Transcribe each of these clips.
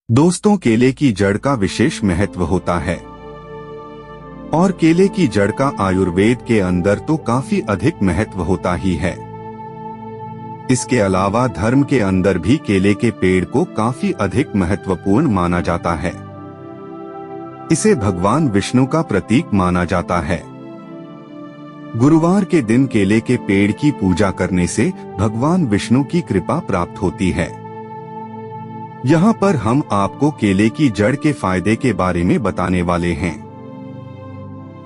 दोस्तों, केले की जड़ का विशेष महत्व होता है और केले की जड़ का आयुर्वेद के अंदर तो काफी अधिक महत्व होता ही है। इसके अलावा धर्म के अंदर भी केले के पेड़ को काफी अधिक महत्वपूर्ण माना जाता है। इसे भगवान विष्णु का प्रतीक माना जाता है। गुरुवार के दिन केले के पेड़ की पूजा करने से भगवान विष्णु की कृपा प्राप्त होती है। यहाँ पर हम आपको केले की जड़ के फायदे के बारे में बताने वाले हैं।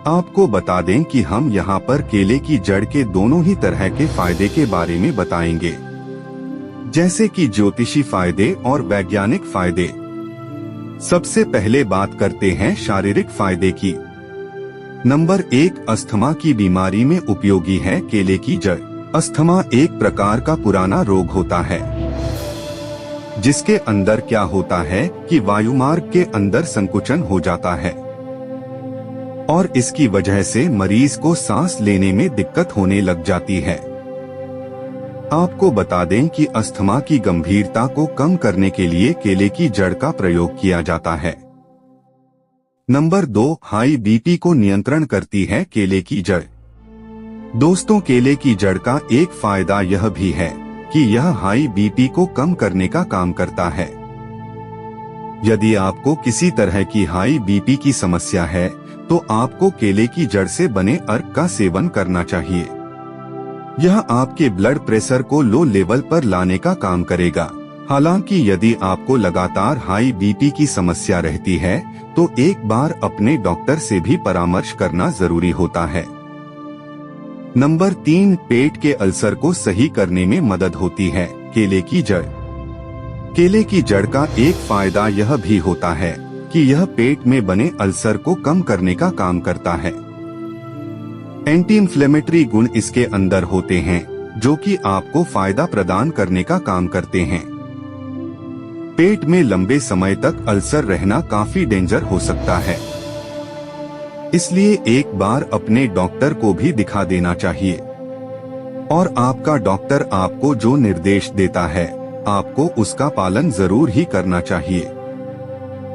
आपको बता दें कि हम यहाँ पर केले की जड़ के दोनों ही तरह के फायदे के बारे में बताएंगे, जैसे कि ज्योतिषी फायदे और वैज्ञानिक फायदे। सबसे पहले बात करते हैं शारीरिक फायदे की। नंबर 1, अस्थमा की बीमारी में उपयोगी है केले की जड़। अस्थमा एक प्रकार का पुराना रोग होता है, जिसके अंदर क्या होता है कि वायुमार्ग के अंदर संकुचन हो जाता है और इसकी वजह से मरीज को सांस लेने में दिक्कत होने लग जाती है। आपको बता दें कि अस्थमा की गंभीरता को कम करने के लिए केले की जड़ का प्रयोग किया जाता है। नंबर 2, हाई बीपी को नियंत्रण करती है केले की जड़। दोस्तों, केले की जड़ का एक फायदा यह भी है कि यह हाई बीपी को कम करने का काम करता है। यदि आपको किसी तरह की हाई बीपी की समस्या है तो आपको केले की जड़ से बने अर्क का सेवन करना चाहिए। यह आपके ब्लड प्रेशर को लो लेवल पर लाने का काम करेगा। हालांकि यदि आपको लगातार हाई बीपी की समस्या रहती है तो एक बार अपने डॉक्टर से भी परामर्श करना जरूरी होता है। नंबर 3, पेट के अल्सर को सही करने में मदद होती है केले की जड़। केले की जड़ का एक फायदा यह भी होता है कि यह पेट में बने अल्सर को कम करने का काम करता है। एंटी इन्फ्लेमेटरी गुण इसके अंदर होते हैं, जो कि आपको फायदा प्रदान करने का काम करते हैं। पेट में लंबे समय तक अल्सर रहना काफी डेंजर हो सकता है, इसलिए एक बार अपने डॉक्टर को भी दिखा देना चाहिए और आपका डॉक्टर आपको जो निर्देश देता है आपको उसका पालन जरूर ही करना चाहिए।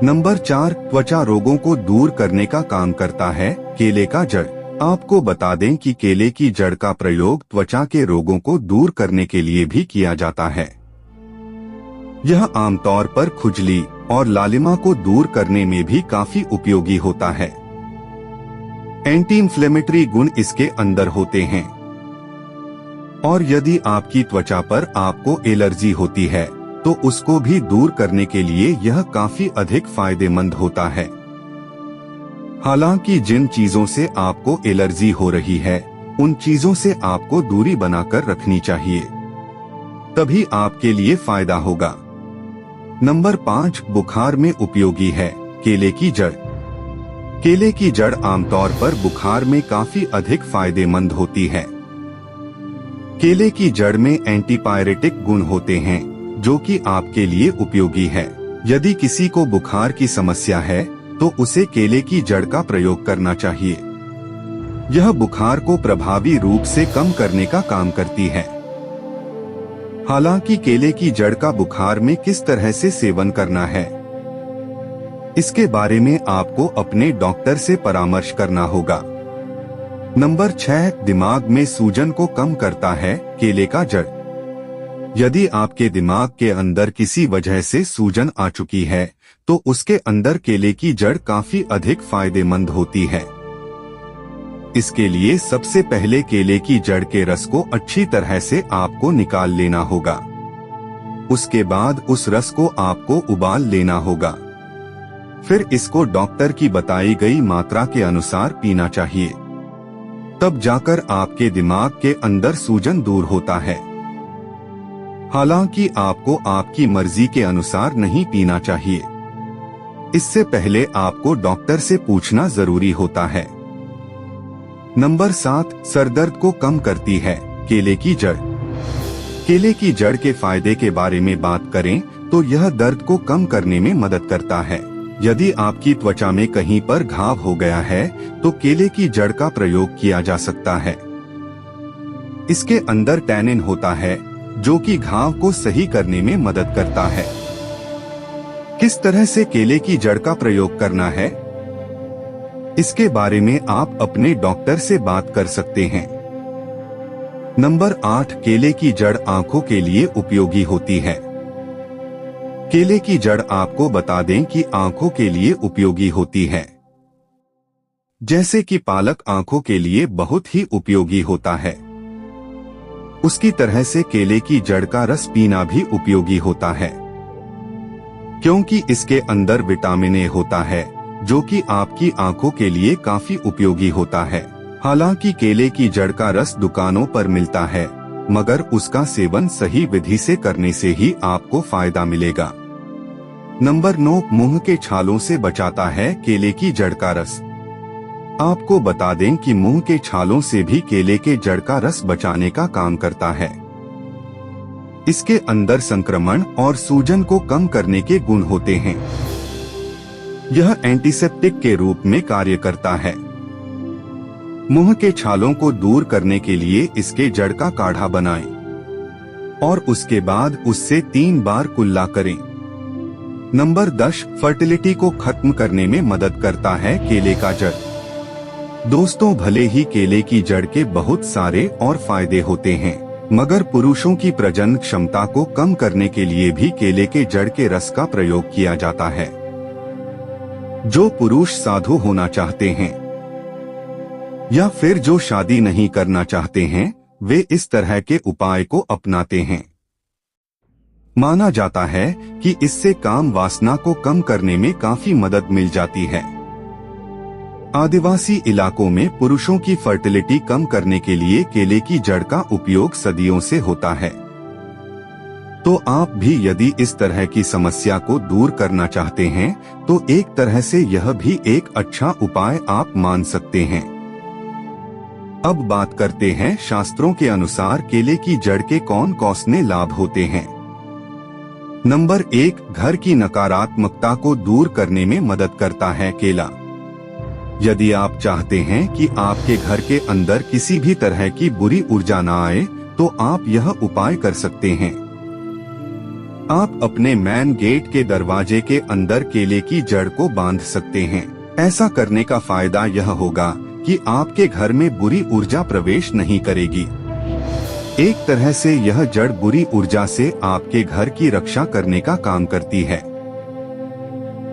नंबर 4, त्वचा रोगों को दूर करने का काम करता है केले का जड़। आपको बता दें कि केले की जड़ का प्रयोग त्वचा के रोगों को दूर करने के लिए भी किया जाता है। यह आमतौर पर खुजली और लालिमा को दूर करने में भी काफी उपयोगी होता है। एंटी इन्फ्लेमेटरी गुण इसके अंदर होते हैं और यदि आपकी त्वचा पर आपको एलर्जी होती है तो उसको भी दूर करने के लिए यह काफी अधिक फायदेमंद होता है। हालांकि जिन चीजों से आपको एलर्जी हो रही है उन चीजों से आपको दूरी बनाकर रखनी चाहिए, तभी आपके लिए फायदा होगा। नंबर 5, बुखार में उपयोगी है केले की जड़। केले की जड़ आमतौर पर बुखार में काफी अधिक फायदेमंद होती है। केले की जड़ में एंटीपायरेटिक गुण होते हैं, जो कि आपके लिए उपयोगी है। यदि किसी को बुखार की समस्या है तो उसे केले की जड़ का प्रयोग करना चाहिए। यह बुखार को प्रभावी रूप से कम करने का काम करती है। हालांकि केले की जड़ का बुखार में किस तरह से सेवन करना है, इसके बारे में आपको अपने डॉक्टर से परामर्श करना होगा। नंबर 6, दिमाग में सूजन को कम करता है केले का जड़। यदि आपके दिमाग के अंदर किसी वजह से सूजन आ चुकी है तो उसके अंदर केले की जड़ काफी अधिक फायदेमंद होती है। इसके लिए सबसे पहले केले की जड़ के रस को अच्छी तरह से आपको निकाल लेना होगा। उसके बाद उस रस को आपको उबाल लेना होगा। फिर इसको डॉक्टर की बताई गई मात्रा के अनुसार पीना चाहिए, तब जाकर आपके दिमाग के अंदर सूजन दूर होता है। हालांकि आपको आपकी मर्जी के अनुसार नहीं पीना चाहिए। इससे पहले आपको डॉक्टर से पूछना जरूरी होता है। नंबर 7, सरदर्द को कम करती है केले की जड़। केले की जड़ के फायदे के बारे में बात करें तो यह दर्द को कम करने में मदद करता है। यदि आपकी त्वचा में कहीं पर घाव हो गया है तो केले की जड़ का प्रयोग किया जा सकता है। इसके अंदर टैनिन होता है जो कि घाव को सही करने में मदद करता है। किस तरह से केले की जड़ का प्रयोग करना है, इसके बारे में आप अपने डॉक्टर से बात कर सकते हैं। नंबर 8, केले की जड़ आंखों के लिए उपयोगी होती है। केले की जड़ आपको बता दें कि आंखों के लिए उपयोगी होती है। जैसे कि पालक आंखों के लिए बहुत ही उपयोगी होता है, उसकी तरह से केले की जड़ का रस पीना भी उपयोगी होता है, क्योंकि इसके अंदर विटामिन ए होता है जो कि आपकी आंखों के लिए काफी उपयोगी होता है। हालांकि केले की जड़ का रस दुकानों पर मिलता है, मगर उसका सेवन सही विधि से करने से ही आपको फायदा मिलेगा। नंबर 9, मुंह के छालों से बचाता है केले की जड़ का रस। आपको बता दें कि मुंह के छालों से भी केले के जड़ का रस बचाने का काम करता है। इसके अंदर संक्रमण और सूजन को कम करने के गुण होते हैं। यह एंटीसेप्टिक के रूप में कार्य करता है। मुंह के छालों को दूर करने के लिए इसके जड़ का काढ़ा बनाएं और उसके बाद उससे 3 बार कुल्ला करें। नंबर 10, फर्टिलिटी को खत्म करने में मदद करता है केले का जड़। दोस्तों, भले ही केले की जड़ के बहुत सारे और फायदे होते हैं, मगर पुरुषों की प्रजनन क्षमता को कम करने के लिए भी केले के जड़ के रस का प्रयोग किया जाता है। जो पुरुष साधु होना चाहते हैं या फिर जो शादी नहीं करना चाहते हैं, वे इस तरह के उपाय को अपनाते हैं। माना जाता है कि इससे काम वासना को कम करने में काफी मदद मिल जाती है। आदिवासी इलाकों में पुरुषों की फर्टिलिटी कम करने के लिए केले की जड़ का उपयोग सदियों से होता है। तो आप भी यदि इस तरह की समस्या को दूर करना चाहते हैं तो एक तरह से यह भी एक अच्छा उपाय आप मान सकते हैं। अब बात करते हैं शास्त्रों के अनुसार केले की जड़ के कौन कौन लाभ होते हैं। नंबर 1, घर की नकारात्मकता को दूर करने में मदद करता है केला। यदि आप चाहते हैं कि आपके घर के अंदर किसी भी तरह की बुरी ऊर्जा न आए, तो आप यह उपाय कर सकते हैं। आप अपने मेन गेट के दरवाजे के अंदर केले की जड़ को बांध सकते हैं। ऐसा करने का फायदा यह होगा कि आपके घर में बुरी ऊर्जा प्रवेश नहीं करेगी। एक तरह से यह जड़ बुरी ऊर्जा से आपके घर की रक्षा करने का काम करती है।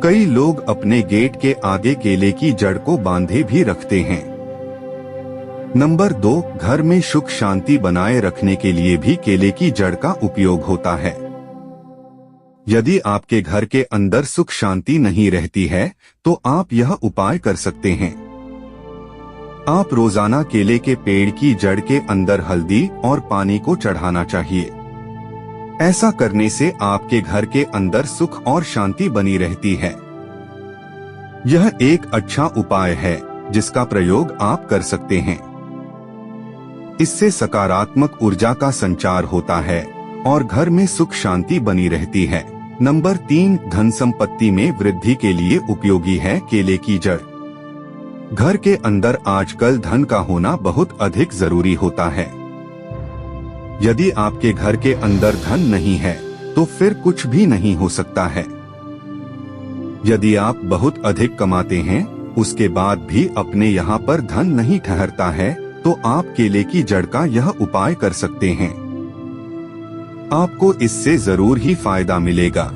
कई लोग अपने गेट के आगे केले की जड़ को बांधे भी रखते हैं। नंबर 2, घर में सुख शांति बनाए रखने के लिए भी केले की जड़ का उपयोग होता है। यदि आपके घर के अंदर सुख शांति नहीं रहती है तो आप यह उपाय कर सकते हैं। आप रोजाना केले के पेड़ की जड़ के अंदर हल्दी और पानी को चढ़ाना चाहिए। ऐसा करने से आपके घर के अंदर सुख और शांति बनी रहती है। यह एक अच्छा उपाय है जिसका प्रयोग आप कर सकते हैं। इससे सकारात्मक ऊर्जा का संचार होता है और घर में सुख शांति बनी रहती है। नंबर 3, धन संपत्ति में वृद्धि के लिए उपयोगी है केले की जड़। घर के अंदर आजकल धन का होना बहुत अधिक जरूरी होता है। यदि आपके घर के अंदर धन नहीं है तो फिर कुछ भी नहीं हो सकता है। यदि आप बहुत अधिक कमाते हैं, उसके बाद भी अपने यहाँ पर धन नहीं ठहरता है, तो आप केले की जड़ का यह उपाय कर सकते हैं। आपको इससे जरूर ही फायदा मिलेगा।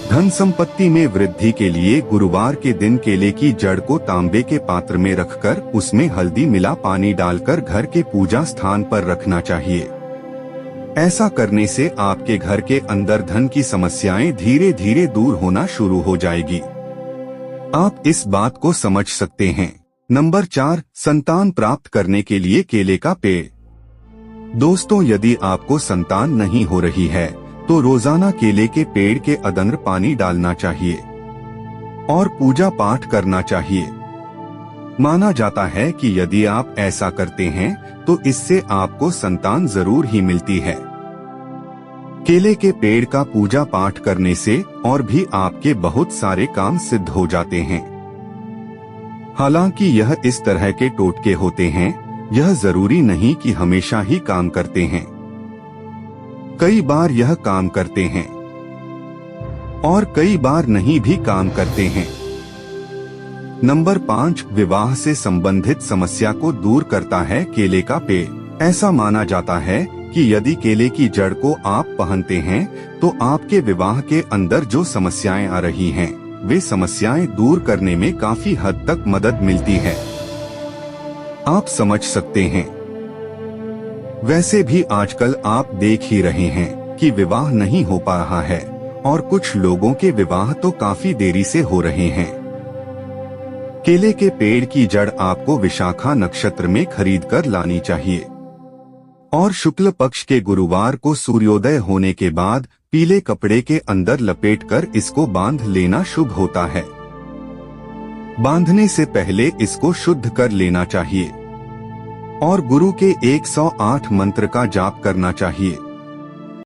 धन संपत्ति में वृद्धि के लिए गुरुवार के दिन केले की जड़ को तांबे के पात्र में रखकर उसमें हल्दी मिला पानी डालकर घर के पूजा स्थान पर रखना चाहिए। ऐसा करने से आपके घर के अंदर धन की समस्याएं धीरे धीरे दूर होना शुरू हो जाएगी। आप इस बात को समझ सकते हैं। नंबर 4, संतान प्राप्त करने के लिए केले का पेड़। दोस्तों, यदि आपको संतान नहीं हो रही है तो रोजाना केले के पेड़ के अंदर पानी डालना चाहिए और पूजा पाठ करना चाहिए। माना जाता है कि यदि आप ऐसा करते हैं तो इससे आपको संतान जरूर ही मिलती है। केले के पेड़ का पूजा पाठ करने से और भी आपके बहुत सारे काम सिद्ध हो जाते हैं। हालांकि यह इस तरह के टोटके होते हैं, यह जरूरी नहीं कि हमेशा ही काम करते हैं। कई बार यह काम करते हैं और कई बार नहीं भी काम करते हैं। नंबर 5, विवाह से संबंधित समस्या को दूर करता है केले का पेड़। ऐसा माना जाता है कि यदि केले की जड़ को आप पहनते हैं तो आपके विवाह के अंदर जो समस्याएं आ रही हैं, वे समस्याएं दूर करने में काफी हद तक मदद मिलती है। आप समझ सकते हैं। वैसे भी आजकल आप देख ही रहे हैं कि विवाह नहीं हो पा रहा है और कुछ लोगों के विवाह तो काफी देरी से हो रहे हैं। केले के पेड़ की जड़ आपको विशाखा नक्षत्र में खरीद कर लानी चाहिए और शुक्ल पक्ष के गुरुवार को सूर्योदय होने के बाद पीले कपड़े के अंदर लपेटकर इसको बांध लेना शुभ होता है। बांधने से पहले इसको शुद्ध कर लेना चाहिए और गुरु के 108 मंत्र का जाप करना चाहिए।